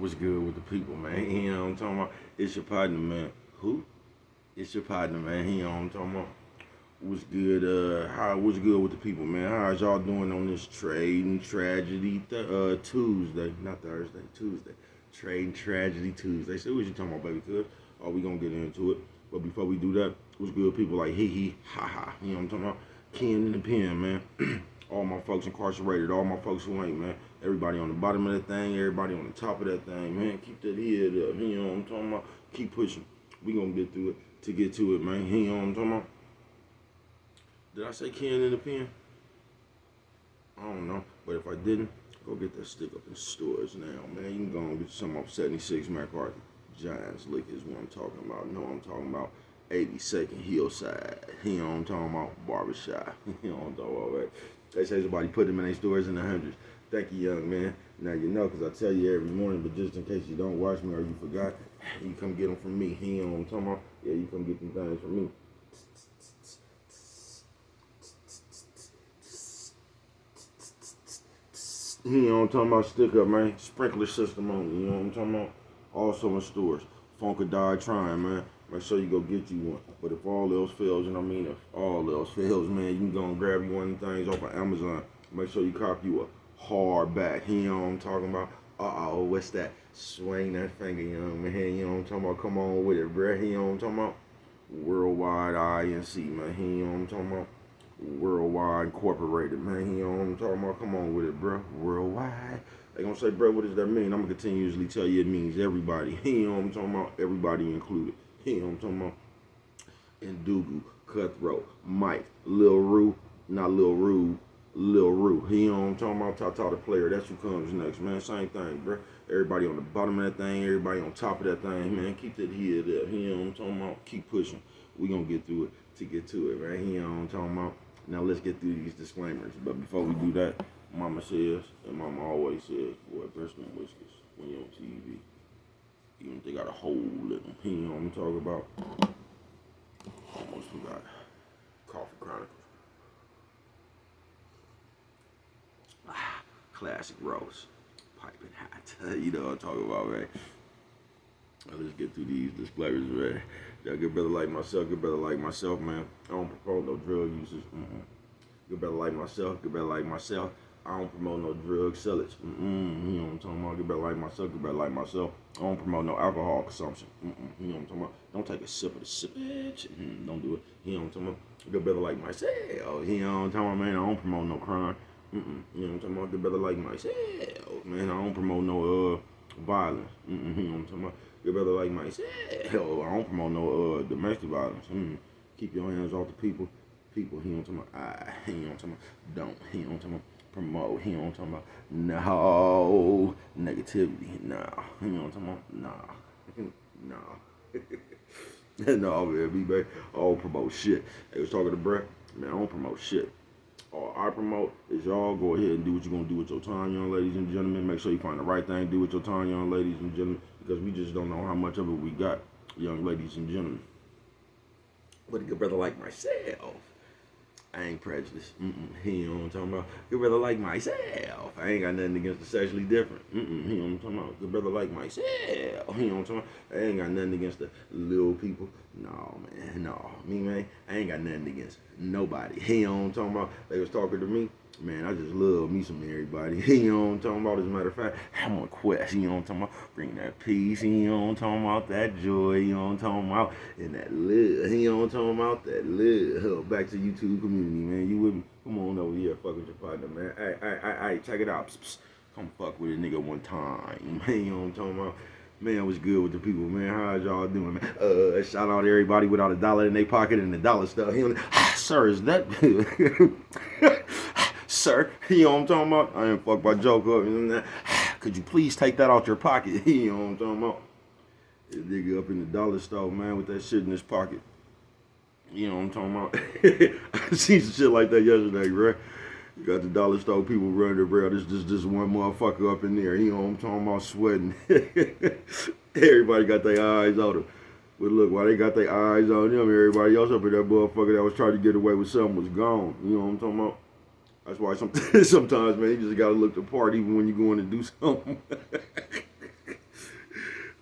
What's good with the people, man? You know what I'm talking about? It's your partner, man. Who? It's your partner, man. You know what I'm talking about? What's good? What's good with the people, man? How's y'all doing on this trading tragedy Tuesday? Not Thursday, Tuesday. Trading tragedy Tuesday. So what you talking about, baby? Cuz? Oh, we gonna get into it. But before we do that, what's good, people like hee ha ha? You know what I'm talking about? Ken in the pen, man. All my folks incarcerated, all my folks who ain't, man. Everybody on the bottom of that thing, everybody on the top of that thing, man. Keep that head up. You know what I'm talking about? Keep pushing. We gonna get through it to get to it, man. You know what I'm talking about? Did I say Ken in the pen? I don't know. But if I didn't, go get that stick up in stores now, man. You can go and get some off 76 McCarthy. Giants Lick is what I'm talking about. No, I'm talking about 82nd Hillside. You know what I'm talking about? Barbershop. You know what I'm talking about, right? They say somebody put them in their stores in the hundreds. Thank you, young man. Now you know, because I tell you every morning, but just in case you don't watch me or you forgot, you come get them from me. You know what I'm talking about? Yeah, you come get them things from me. You know what I'm talking about? Stick up, man. Sprinkler system on it. You know what I'm talking about? Also in stores. Funka die trying, man. Make sure you go get you one. But if all else fails, you know what I mean? If all else fails, man, you can go and grab you one of the things off of Amazon. Make sure you cop you a hardback. You know what I'm talking about? Uh-oh, what's that? Swing that finger, young man. You know what I'm talking about? Come on with it, bruh. You know what I'm talking about? Worldwide INC, man. You know what I'm talking about? Worldwide Incorporated, man. You know what I'm talking about? Come on with it, bro. Worldwide. They gonna say, bro, what does that mean? I'm gonna continuously tell you it means everybody. You know what I'm talking about? Everybody included. You know what I'm talking about? Indugu, Cutthroat, Mike, Lil Rue, not Lil Rude, Lil Rue. You know what I'm talking about? Tata the player. That's who comes next, man. Same thing, bro. Everybody on the bottom of that thing, everybody on top of that thing, man. Keep that head up. You know what I'm talking about? Keep pushing. We gonna get through it to get to it, right? You know what I'm talking about? Now let's get through these disclaimers. But before we do that, Mama says, and Mama always says, boy, breast and whiskers when you're on TV. Even if they got a hole in them. You know what I'm talking about? Almost forgot. Coffee Chronicles. Classic roast. Piping hot. You know what I'm talking about, right? Now let's get through these disclaimers, man. Y'all good brother like myself, good brother like myself, man. I don't promote no drug users. Good brother like myself, good brother like myself. I don't promote no drug sellers. You know what I'm talking about? Good brother like myself, good brother like myself. I don't promote no alcohol consumption. You know what I'm talking about? Don't take a sip of the sip. Don't do it. You know what I'm talking about? Good brother like myself. You know what I'm talking about, man? I don't promote no crime. You know what I'm talking about? Good brother like myself. Man, I don't promote no violence. You know what I'm talking about? Good brother like myself. I don't promote no domestic violence. Keep your hands off the people. People, he don't talking about he don't talking about don't, he don't talking about promote, he don't talking about no negativity, no, he don't talking about no. No, man, B-Bay, I don't promote shit. They was talking to Brett, man, I don't promote shit. All I promote is y'all go ahead and do what you're gonna do with your time, young ladies and gentlemen. Make sure you find the right thing to do with your time, young ladies and gentlemen, because we just don't know how much of it we got, young ladies and gentlemen. But a good brother like myself, I ain't prejudiced. You know what I'm talking about? Good brother like myself. I ain't got nothing against the sexually different. You know what I'm talking about? Good brother like myself. You know what I'm talking about? I ain't got nothing against the little people. No, man. No. Me, man, I ain't got nothing against nobody. You know what I'm talking about? They was talking to me. Man, I just love me some everybody. You know what I'm talking about? As a matter of fact, I'm on a quest. You know what I'm talking about? Bring that peace. You know what I'm talking about? That joy. You know what I'm talking about? And that love. You know what I'm talking about? That love. Back to YouTube community, man. You with me? Come on over here. Fuck with your partner, man. Hey, check it out. Psst. Come fuck with a nigga one time. Man, you know what I'm talking about? Man, what's good with the people, man? How's y'all doing, man? Shout out to everybody without a dollar in their pocket and the dollar stuff. Sir, is that... Sir, you know what I'm talking about? I ain't fuck my joke up. Could you please take that out your pocket? You know what I'm talking about? This nigga up in the dollar store, man, with that shit in his pocket. You know what I'm talking about? I seen some shit like that yesterday, bro. You got the dollar store people running around. This one motherfucker up in there. You know what I'm talking about? Sweating. Everybody got their eyes on him. But look, while they got their eyes on him, everybody else up in that motherfucker that was trying to get away with something was gone. You know what I'm talking about? That's why sometimes, man, you just gotta look the part even when you're going to do something.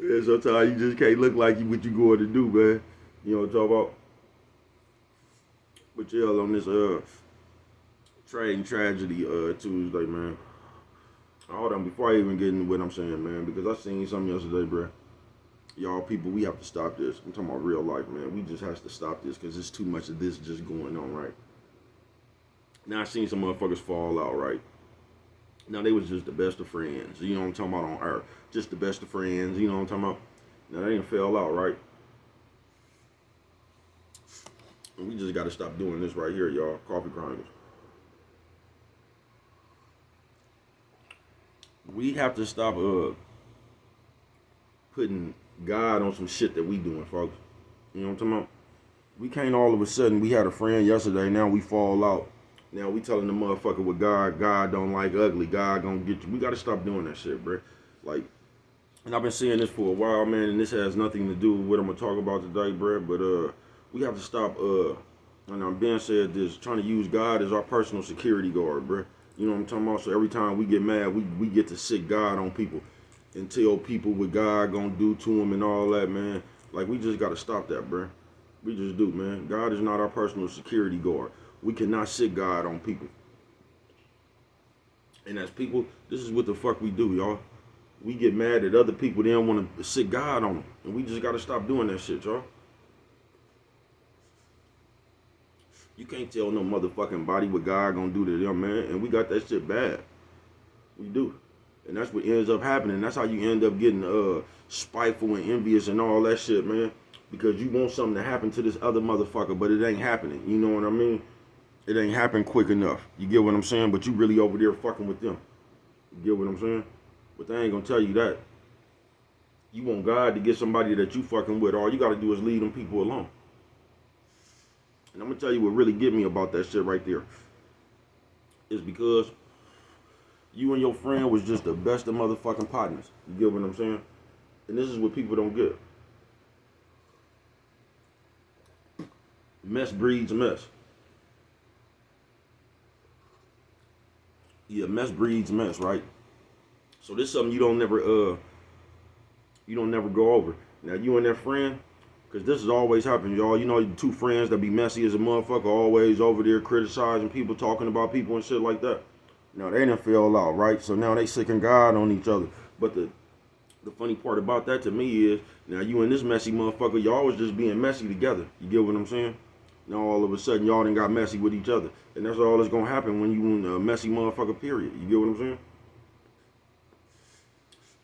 Man, sometimes you just can't look like you what you going to do, man. You know what I'm talking about? But yeah, on this train tragedy Tuesday, man. Hold on, before I even get into what I'm saying, man, because I seen something yesterday, bro. Y'all people, we have to stop this. I'm talking about real life, man. We just have to stop this because there's too much of this just going on, right? Now I seen some motherfuckers fall out, right? Now they was just the best of friends, you know what I'm talking about, on earth. Just the best of friends, you know what I'm talking about? Now they didn't fell out, right? And we just gotta stop doing this right here, y'all. Coffee Chronicles. We have to stop putting God on some shit that we doing, folks. You know what I'm talking about? We can't all of a sudden, we had a friend yesterday, now we fall out. Now we telling the motherfucker with God don't like ugly, God gonna get you. We gotta stop doing that shit, bro. Like, and I've been saying this for a while, man, and this has nothing to do with what I'm gonna talk about today, bro. But we have to stop and I'm being said this, trying to use God as our personal security guard, bro. You know what I'm talking about? So every time we get mad, we get to sick God on people and tell people what God gonna do to them and all that, man. Like, we just gotta stop that, bro. We just do, man. God is not our personal security guard. We cannot sick God on people. And as people, this is what the fuck we do, y'all. We get mad at other people, they don't want to sick God on them. And we just gotta stop doing that shit, y'all. You can't tell no motherfucking body what God gonna do to them, man. And we got that shit bad. We do. And that's what ends up happening. That's how you end up getting spiteful and envious and all that shit, man. Because you want something to happen to this other motherfucker, but it ain't happening. You know what I mean? It ain't happened quick enough. You get what I'm saying? But you really over there fucking with them. You get what I'm saying? But they ain't gonna tell you that. You want God to get somebody that you fucking with. All you gotta do is leave them people alone. And I'm gonna tell you what really get me about that shit right there. Is because you and your friend was just the best of motherfucking partners. You get what I'm saying? And this is what people don't get. Mess breeds mess. Yeah, mess breeds mess, right? So this is something you don't never go over. Now you and that friend, because this has always happened, y'all. You know, two friends that be messy as a motherfucker, always over there criticizing people, talking about people and shit like that. Now they didn't fell out, right? So now they sicking God on each other. But the funny part about that to me is, now you and this messy motherfucker, y'all was just being messy together. You get what I'm saying? Now all of a sudden y'all done got messy with each other. And that's all that's gonna happen when you in a messy motherfucker, period. You get what I'm saying?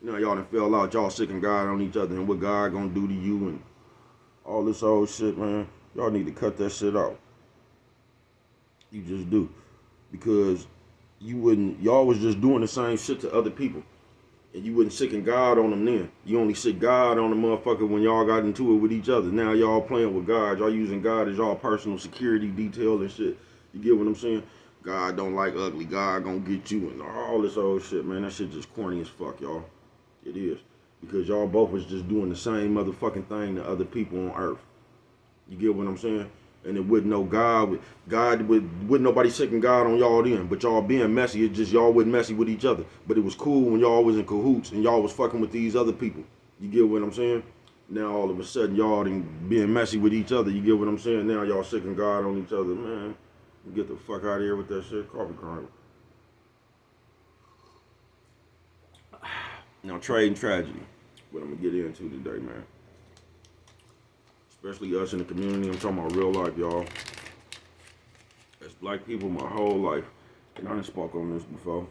Now y'all done fell out, y'all sicking God on each other and what God gonna do to you and all this old shit, man. Y'all need to cut that shit out. You just do. Because y'all was just doing the same shit to other people. And you wasn't sicking God on them then. You only sick God on the motherfucker when y'all got into it with each other. Now y'all playing with God. Y'all using God as y'all personal security detail and shit. You get what I'm saying? God don't like ugly. God gonna get you and all this old shit, man. That shit just corny as fuck, y'all. It is. Because y'all both was just doing the same motherfucking thing to other people on earth. You get what I'm saying? And it wouldn't know wouldn't nobody sicking God on y'all then. But y'all being messy, it just y'all wasn't messy with each other. But it was cool when y'all was in cahoots and y'all was fucking with these other people. You get what I'm saying? Now all of a sudden y'all being messy with each other. You get what I'm saying? Now y'all sicking God on each other. Man, get the fuck out of here with that shit. Coffee Chronicle. Now trade and tragedy. What I'm gonna get into today, man. Especially us in the community. I'm talking about real life, y'all. As black people my whole life, and I done spoke on this before,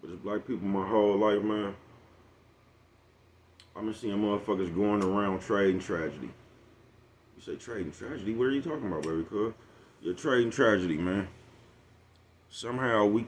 but as black people my whole life, man, I've been seeing motherfuckers going around trading tragedy. You say trading tragedy? What are you talking about, baby? Cuz you're trading tragedy, man. Somehow we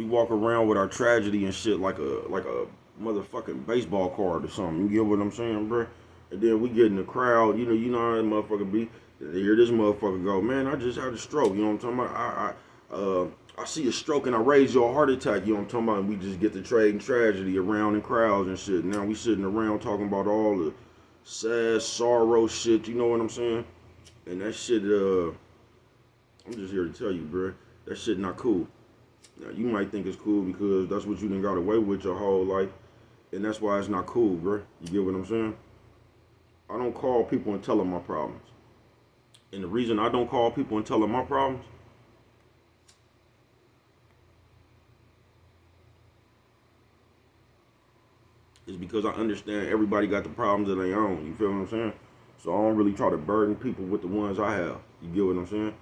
walk around with our tragedy and shit like a motherfucking baseball card or something. You get what I'm saying, bro? And then we get in the crowd, you know how that motherfucker be. They hear this motherfucker go, man, I just had a stroke. You know what I'm talking about? I see a stroke and I raise your heart attack. You know what I'm talking about? And we just get to trading tragedy around in crowds and shit. Now we sitting around talking about all the sad sorrow shit. You know what I'm saying? And that shit, I'm just here to tell you, bro, that shit not cool. Now you might think it's cool because that's what you done got away with your whole life. And that's why it's not cool, bro. You get what I'm saying? I don't call people and tell them my problems. And the reason I don't call people and tell them my problems is because I understand everybody got the problems of their own. You feel what I'm saying? So I don't really try to burden people with the ones I have. You get what I'm saying?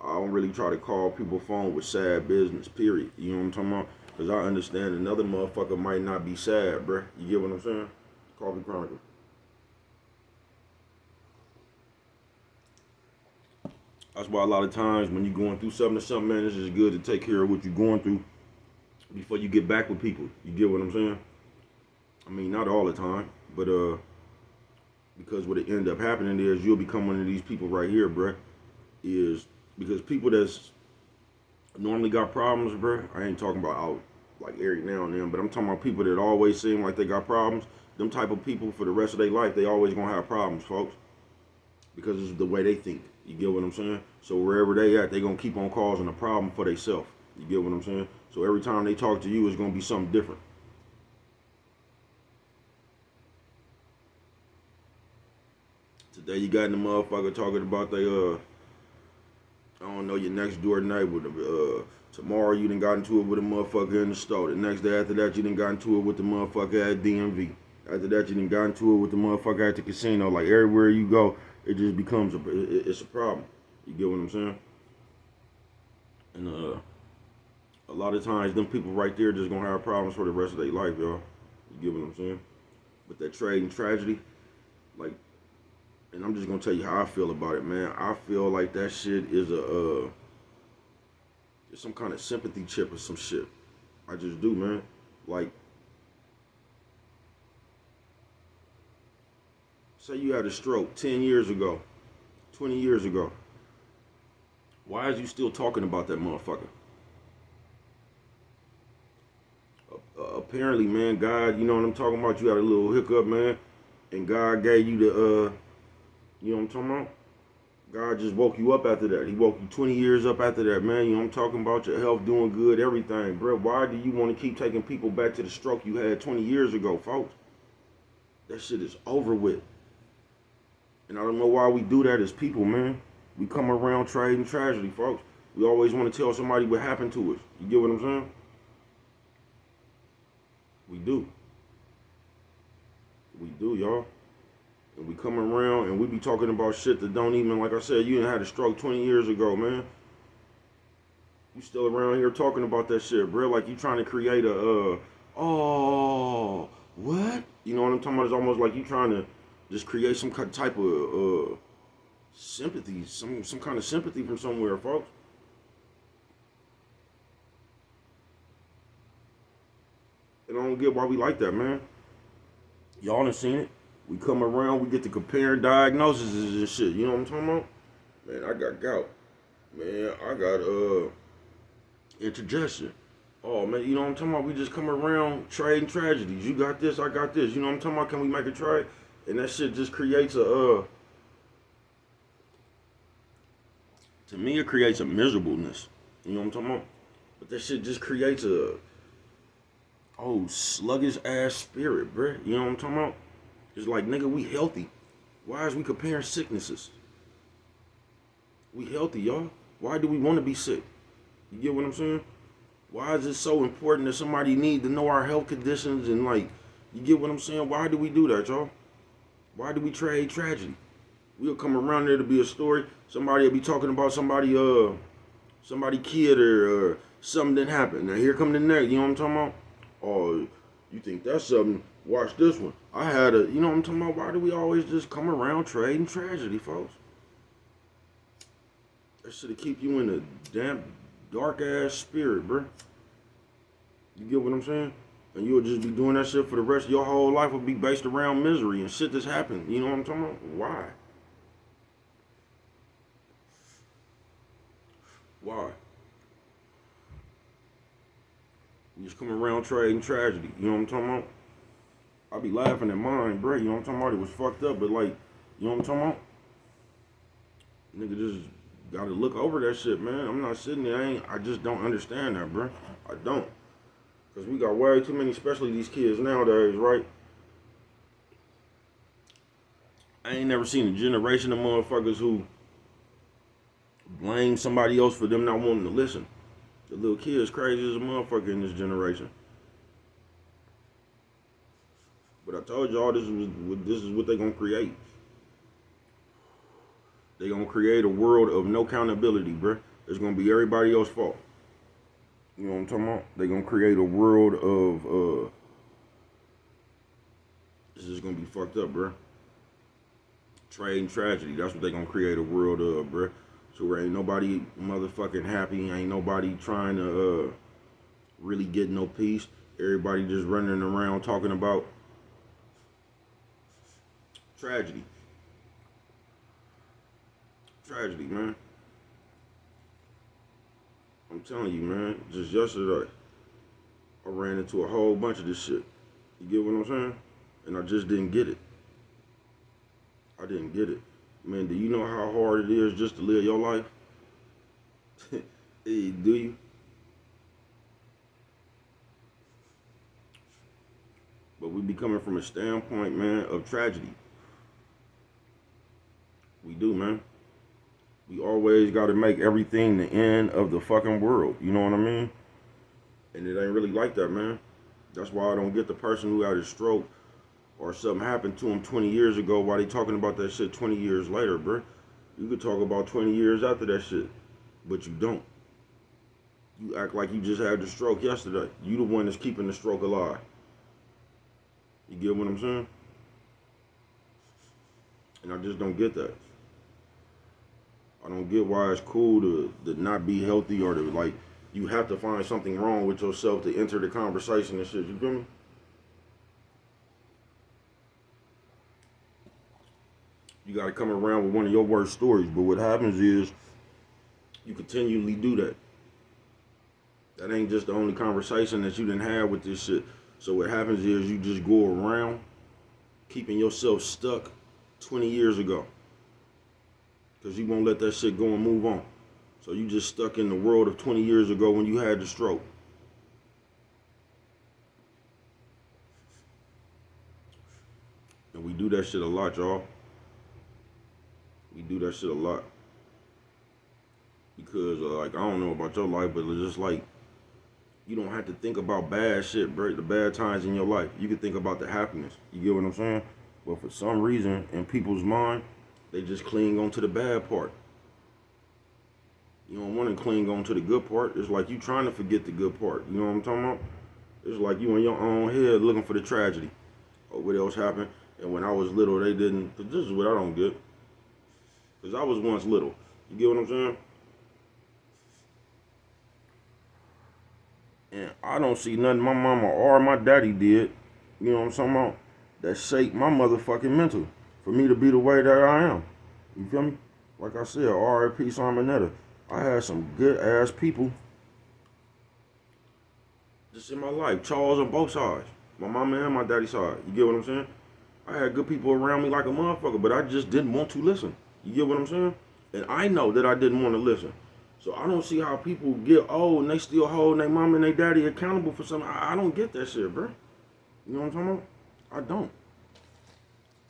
I don't really try to call people phone with sad business, period. You know what I'm talking about? Because I understand another motherfucker might not be sad, bruh. You get what I'm saying? Coffee Chronicle. That's why a lot of times when you're going through something, man, it's just good to take care of what you're going through before you get back with people. You get what I'm saying? I mean, not all the time, but because what it end up happening is you'll become one of these people right here, bruh. Is because people that's normally got problems, bruh. I ain't talking about out like every now and then, but I'm talking about people that always seem like they got problems. Them type of people for the rest of their life, they always gonna have problems, folks, because it's the way they think. You get what I'm saying? So wherever they at, they gonna keep on causing a problem for themselves. You get what I'm saying? So every time they talk to you, it's gonna be something different. Today you got the motherfucker talking about they I don't know, your next door neighbor. Tomorrow you done got into it with a motherfucker in the store. The next day after that you done got into it with the motherfucker at DMV. After that you done got into it with the motherfucker at the casino. Like everywhere you go, it just becomes it's a problem. You get what I'm saying? And a lot of times them people right there just gonna have problems for the rest of their life, y'all. You get what I'm saying? But that trade and tragedy, like, and I'm just gonna tell you how I feel about it, man. I feel like that shit is some kind of sympathy chip or some shit. I just do, man. Like, say you had a stroke 10 years ago, 20 years ago. Why is you still talking about that motherfucker? Apparently, man, God, you know what I'm talking about? You had a little hiccup, man, and God gave you the, you know what I'm talking about? God just woke you up after that. He woke you 20 years up after that, man. You know what I'm talking about? Your health doing good, everything, bro. Why do you want to keep taking people back to the stroke you had 20 years ago, folks? That shit is over with. And I don't know why we do that as people, man. We come around trading tragedy, folks. We always want to tell somebody what happened to us. You get what I'm saying? We do. We do, y'all. And we come around and we be talking about shit that don't even, like I said, you done had a stroke 20 years ago, man. You still around here talking about that shit, bro. Like you trying to create oh, what? You know what I'm talking about? It's almost like you trying to just create some type of sympathy, some kind of sympathy from somewhere, folks. And I don't get why we like that, man. Y'all done seen it. We come around, we get to compare diagnoses and shit. You know what I'm talking about? Man, I got gout. Man, I got indigestion. Oh man, you know what I'm talking about? We just come around trading tragedies. You got this, I got this. You know what I'm talking about? Can we make a trade? And that shit just creates to me it creates a miserableness. You know what I'm talking about? But that shit just creates sluggish ass spirit, bruh. You know what I'm talking about? It's like, nigga, we healthy. Why is we comparing sicknesses? We healthy, y'all. Why do we want to be sick? You get what I'm saying? Why is it so important that somebody need to know our health conditions and like, you get what I'm saying? Why do we do that, y'all? Why do we trade tragedy? We'll come around there to be a story. Somebody will be talking about somebody kid or something that happened. Now here come the next. You know what I'm talking about? Oh, you think that's something? Watch this one. I had you know what I'm talking about? Why do we always just come around trading tragedy, folks? That should keep you in a damn dark ass spirit, bro. You get what I'm saying? And you'll just be doing that shit for the rest of your whole life will be based around misery and shit that's happened. You know what I'm talking about? Why? Why? You just come around trading tragedy. You know what I'm talking about? I be laughing at mine, bro. You know what I'm talking about? It was fucked up, but like, you know what I'm talking about? Nigga just gotta look over that shit, man. I'm not sitting there. I just don't understand that, bro. I don't. Because we got way too many, especially these kids nowadays, right? I ain't never seen a generation of motherfuckers who blame somebody else for them not wanting to listen. The little kids crazy as a motherfucker in this generation. But I told y'all this is what they gonna create. They gonna create a world of no accountability, bruh. It's gonna be everybody else's fault. You know what I'm talking about? They gonna create a world of this is gonna be fucked up, bruh. Trade and tragedy. That's what they gonna create a world of, bruh. So where ain't nobody motherfucking happy, ain't nobody trying to really get no peace. Everybody just running around talking about tragedy. Tragedy, man. I'm telling you, man. Just yesterday, I ran into a whole bunch of this shit. You get what I'm saying? And I just didn't get it. I didn't get it. Man, do you know how hard it is just to live your life? Hey, do you? But we be coming from a standpoint, man, of tragedy. We do, man. We always got to make everything the end of the fucking world. You know what I mean? And it ain't really like that, man. That's why I don't get the person who had a stroke or something happened to him 20 years ago why they talking about that shit 20 years later, bro. You could talk about 20 years after that shit, but you don't. You act like you just had the stroke yesterday. You the one that's keeping the stroke alive. You get what I'm saying? And I just don't get that. I don't get why it's cool to not be healthy or to, like, you have to find something wrong with yourself to enter the conversation and shit. You feel me? You got to come around with one of your worst stories. But what happens is you continually do that. That ain't just the only conversation that you done had with this shit. So what happens is you just go around keeping yourself stuck 20 years ago. Because you won't let that shit go and move on. So you just stuck in the world of 20 years ago when you had the stroke. And we do that shit a lot, y'all. We do that shit a lot. Because, like, I don't know about your life, but it's just like, you don't have to think about bad shit, bro. The bad times in your life. You can think about the happiness. You get what I'm saying? But for some reason, in people's mind, they just cling on to the bad part. You don't want to cling on to the good part. It's like you trying to forget the good part. You know what I'm talking about? It's like you in your own head looking for the tragedy. Or what else happened. And when I was little, they didn't. Cause this is what I don't get. Because I was once little. You get what I'm saying? And I don't see nothing my mama or my daddy did, you know what I'm talking about, that shaped my motherfucking mental for me to be the way that I am. You feel me? Like I said, R.I.P. Simonetta. I had some good ass people just in my life. Charles on both sides. My mama and my daddy's side. You get what I'm saying? I had good people around me like a motherfucker, but I just didn't want to listen. You get what I'm saying? And I know that I didn't want to listen. So I don't see how people get old and they still hold their mama and their daddy accountable for something. I don't get that shit, bro. You know what I'm talking about? I don't.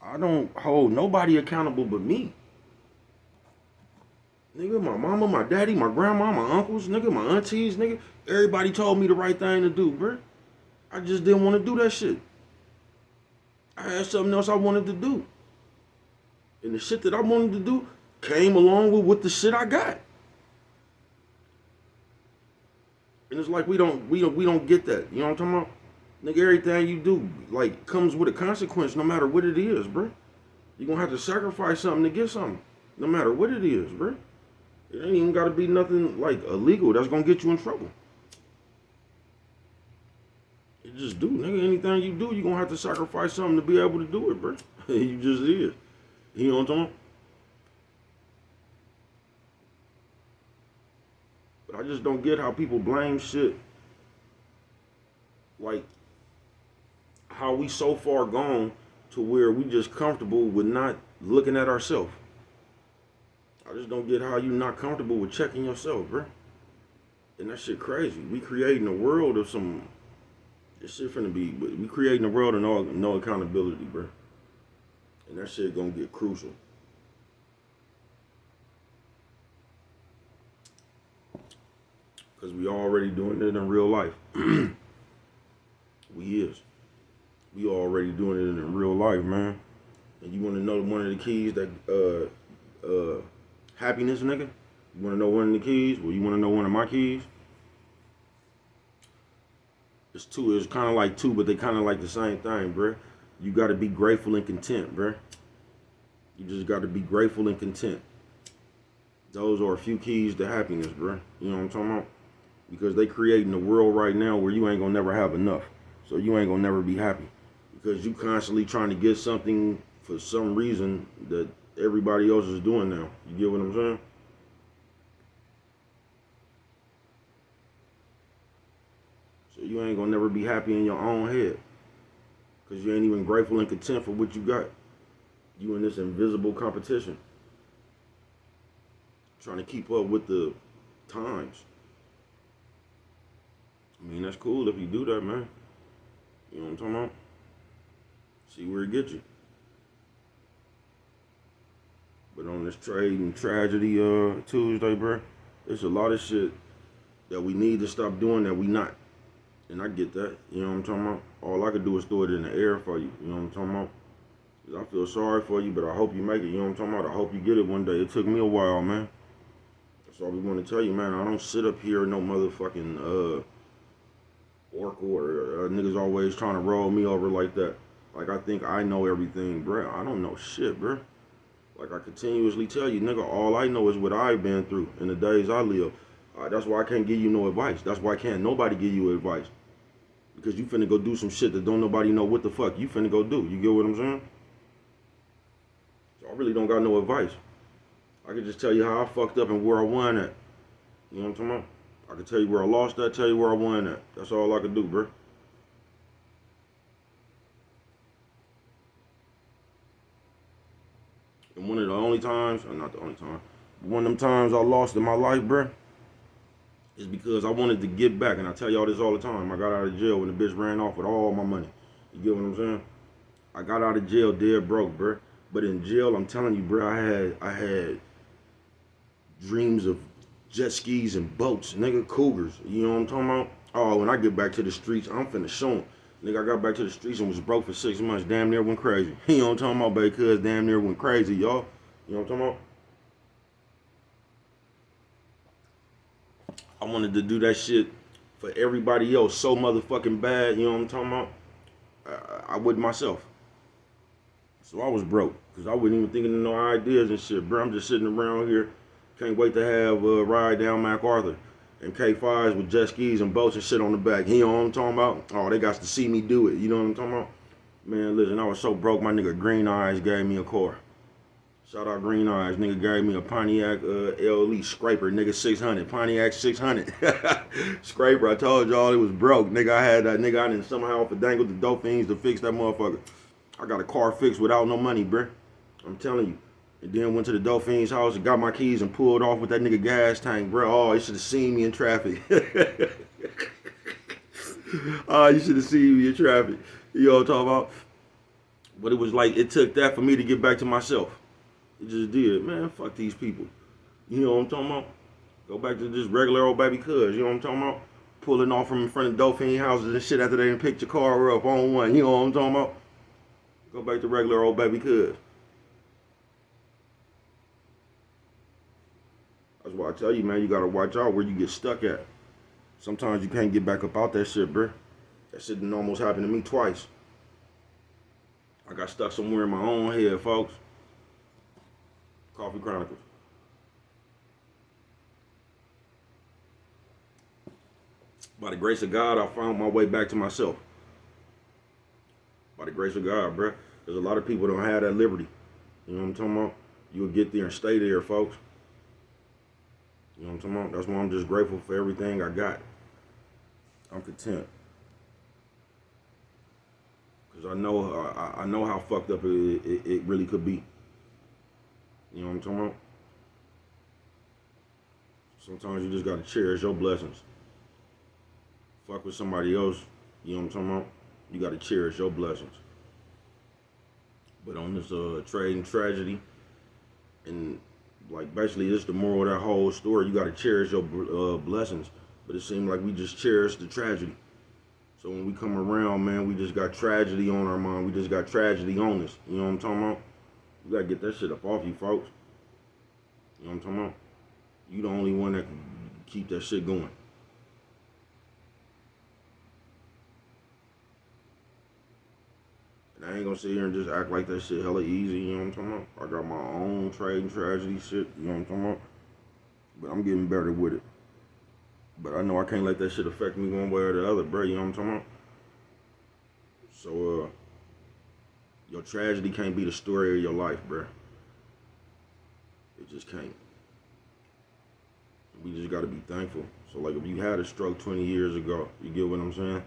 I don't hold nobody accountable but me. Nigga, my mama, my daddy, my grandma, my uncles, nigga, my aunties, nigga. Everybody told me the right thing to do, bro. I just didn't want to do that shit. I had something else I wanted to do. And the shit that I wanted to do came along with the shit I got. And it's like we don't get that. You know what I'm talking about? Nigga, everything you do, like, comes with a consequence no matter what it is, bro. You're gonna have to sacrifice something to get something. No matter what it is, bro. It ain't even gotta be nothing, like, illegal that's gonna get you in trouble. You just do, nigga. Anything you do, you're gonna have to sacrifice something to be able to do it, bro. You just is. You know what I'm talking about? But I just don't get how people blame shit. Like, how we so far gone to where we just comfortable with not looking at ourselves. I just don't get how you not comfortable with checking yourself, bro. And that shit crazy. We creating a world of some This shit finna be, we creating a world of no accountability, bro. And that shit gonna get crucial. Cause we already doing it in real life. We is. We already doing it in real life, man. And you wanna know one of the keys that happiness, nigga? You wanna know one of the keys? Well, you wanna know one of my keys? It's two. It's kind of like two, but they kind of like the same thing, bruh. You got to be grateful and content, bruh. You just got to be grateful and content. Those are a few keys to happiness, bruh. You know what I'm talking about? Because they creating a world right now where you ain't gonna never have enough. So you ain't gonna never be happy. Because you constantly trying to get something for some reason that everybody else is doing now. You get what I'm saying? So you ain't gonna never be happy in your own head. Because you ain't even grateful and content for what you got. You in this invisible competition. Trying to keep up with the times. I mean, that's cool if you do that, man. You know what I'm talking about? See where it gets you. But on this trade and tragedy Tuesday, bro, there's a lot of shit that we need to stop doing that we not. And I get that. You know what I'm talking about? All I could do is throw it in the air for you. You know what I'm talking about? Cause I feel sorry for you, but I hope you make it. You know what I'm talking about? I hope you get it one day. It took me a while, man. That's all we want to tell you, man. I don't sit up here no motherfucking oracle or niggas always trying to roll me over like that. Like I think I know everything, bro. I don't know shit, bro. Like I continuously tell you, nigga, all I know is what I've been through in the days I live. That's why I can't give you no advice. That's why I can't nobody give you advice. Because you finna go do some shit that don't nobody know what the fuck you finna go do. You get what I'm saying? So I really don't got no advice. I can just tell you how I fucked up and where I won at. You know what I'm talking about? I can tell you where I lost at, tell you where I won at. That's all I can do, bro. And one of the only times, or not the only time, but one of them times I lost in my life, bro, is because I wanted to get back. And I tell y'all this all the time. I got out of jail when the bitch ran off with all my money. You get what I'm saying? I got out of jail dead broke, bro. But in jail, I'm telling you, bro, I had dreams of jet skis and boats, nigga, cougars. You know what I'm talking about? Oh, when I get back to the streets, I'm finna show 'em. Nigga, I got back to the streets and was broke for 6 months. Damn near went crazy. You know what I'm talking about, baby? Cuz damn near went crazy, y'all. You know what I'm talking about? I wanted to do that shit for everybody else so motherfucking bad. You know what I'm talking about? I wouldn't myself. So I was broke because I wasn't even thinking of no ideas and shit, bro. I'm just sitting around here. Can't wait to have a ride down MacArthur and K5s with jet skis and boats and shit on the back. You know what I'm talking about? Oh, they got to see me do it. You know what I'm talking about? Man, listen, I was so broke, my nigga Green Eyes gave me a car. Shout out Green Eyes. Nigga gave me a Pontiac LE Scraper, nigga 600. Pontiac 600. Scraper, I told y'all it was broke. Nigga, I had that nigga, I didn't somehow finagle the Dolphins to fix that motherfucker. I got a car fixed without no money, bruh. I'm telling you. And then went to the Dolphins house and got my keys and pulled off with that nigga gas tank, bro. Oh, you should have seen me in traffic. Oh, you should have seen me in traffic. You know what I'm talking about? But it was like, it took that for me to get back to myself. It just did. Man, fuck these people. You know what I'm talking about? Go back to just regular old baby cuz. You know what I'm talking about? Pulling off from in front of Dolphin houses and shit after they done picked your car up on one. You know what I'm talking about? Go back to regular old baby cuz. That's why I tell you, man, you gotta watch out where you get stuck at. Sometimes you can't get back up out that shit, bruh. That shit done almost happened to me twice. I got stuck somewhere in my own head, folks. Coffee Chronicles. By the grace of God, I found my way back to myself. By the grace of God, bruh. There's a lot of people don't have that liberty. You know what I'm talking about? You'll get there and stay there, folks. You know what I'm talking about? That's why I'm just grateful for everything I got. I'm content. Because I know how fucked up it really could be. You know what I'm talking about? Sometimes you just gotta cherish your blessings. Fuck with somebody else You know what I'm talking about? You gotta cherish your blessings. But on this trade and tragedy, and like basically this the moral of that whole story. You gotta cherish your blessings. But it seemed like we just cherish the tragedy. So when we come around, man, we just got tragedy on our mind. We just got tragedy on us. You know what I'm talking about? You gotta get that shit up off you, folks. You know what I'm talking about? You the only one that can keep that shit going. And I ain't gonna sit here and just act like that shit hella easy, you know what I'm talking about? I got my own trade and tragedy shit, you know what I'm talking about? But I'm getting better with it. But I know I can't let that shit affect me one way or the other, bro, you know what I'm talking about? So, your tragedy can't be the story of your life, bro. It just can't. We just gotta be thankful. So, like, if you had a stroke 20 years ago, you get what I'm saying?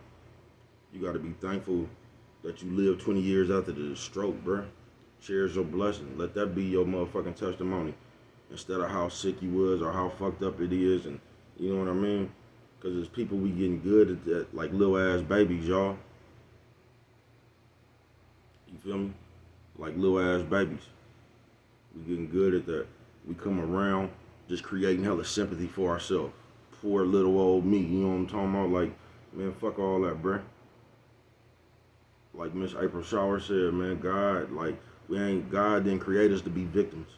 You gotta be thankful that you lived 20 years after the stroke, bro. Cherish your blessing. Let that be your motherfucking testimony. Instead of how sick you was or how fucked up it is, and you know what I mean? Because there's people we getting good at that, like little ass babies, y'all. You feel me? Like little ass babies. We getting good at that. We come around just creating hella sympathy for ourselves. Poor little old me, you know what I'm talking about? Like, man, fuck all that, bruh. Like Miss April Shower said, man, God didn't create us to be victims.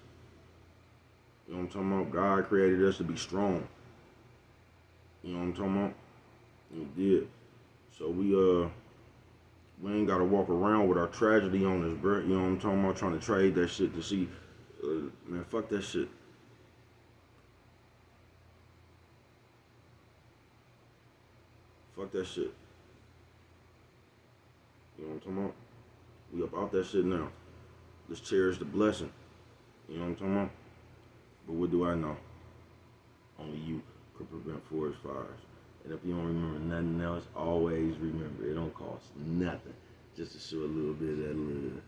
You know what I'm talking about? God created us to be strong. You know what I'm talking about? He did. So we ain't gotta walk around with our tragedy on us, bro. You know what I'm talking about? Trying to trade that shit to see, man, fuck that shit. Fuck that shit. You know what I'm talking about? We up out that shit now. Let's cherish the blessing. You know what I'm talking about? But what do I know? Only you could prevent forest fires. And if you don't remember nothing else, always remember it don't cost nothing just to show a little bit of that love.